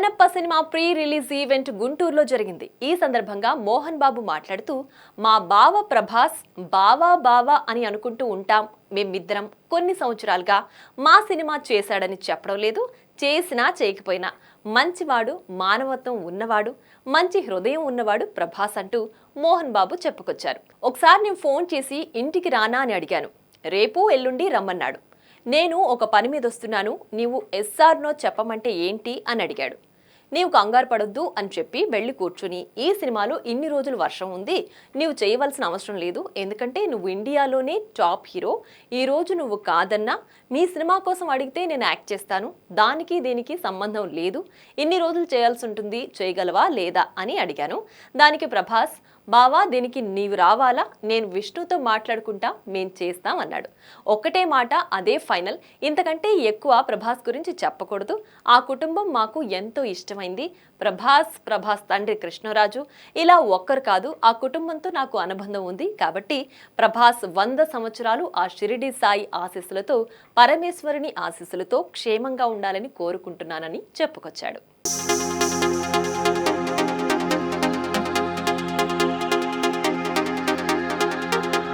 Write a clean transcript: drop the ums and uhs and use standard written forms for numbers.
Kannappa cinema pre release event గుంటూరులో జరిగింది. ఈ సందర్భంగా మోహన్ బాబు మాట్లాడుతూ, మా బావ ప్రభాస్ బావా బావా అని అనుకుంటూ ఉంటాం. మేమిద్దరం కొన్ని సంవత్సరాలుగా మా సినిమా చేశాడని చెప్పడం లేదు, చేసినా చేయకపోయినా మంచివాడు, మానవత్వం ఉన్నవాడు, మంచి హృదయం ఉన్నవాడు ప్రభాస్ అంటూ మోహన్ బాబు చెప్పుకొచ్చారు. ఒకసారి నేను ఫోన్ చేసి ఇంటికి రానా అని అడిగాను. రేపు ఎల్లుండి రమ్మన్నాడు. నేను ఒక పని మీద వస్తున్నాను, నీవు ఎస్ఆర్ నో చెప్పమంటే ఏంటి అని అడిగాడు. నీవు కంగారు పడొద్దు అని చెప్పి వెళ్ళి కూర్చుని, ఈ సినిమాలో ఇన్ని రోజులు వర్షం ఉంది, నీవు చేయవలసిన అవసరం లేదు, ఎందుకంటే నువ్వు ఇండియాలోనే టాప్ హీరో, ఈ రోజు నువ్వు కాదన్నా మీ సినిమా కోసం అడిగితే నేను యాక్ట్ చేస్తాను, దానికి దీనికి సంబంధం లేదు, ఇన్ని రోజులు చేయాల్సి ఉంటుంది, చేయగలవా లేదా అని అడిగాను. దానికి ప్రభాస్, బావా దీనికి నీవు రావాలా, నేను విష్ణుతో మాట్లాడుకుంటా, మేం చేస్తాం అన్నాడు. ఒక్కటే మాట, అదే ఫైనల్, ఇంతకంటే ఎక్కువ ప్రభాస్ గురించి చెప్పకూడదు, ఆ కుటుంబం మాకు ఎంతో ఇష్టమైంది, ప్రభాస్ తండ్రి కృష్ణరాజు ఇలా ఒక్కరు కాదు, ఆ కుటుంబంతో నాకు అనుబంధం ఉంది, కాబట్టి ప్రభాస్ 100 సంవత్సరాలు ఆ షిరిడి సాయి ఆశీస్సులతో, పరమేశ్వరుని ఆశీస్సులతో క్షేమంగా ఉండాలని కోరుకుంటున్నానని చెప్పుకొచ్చాడు.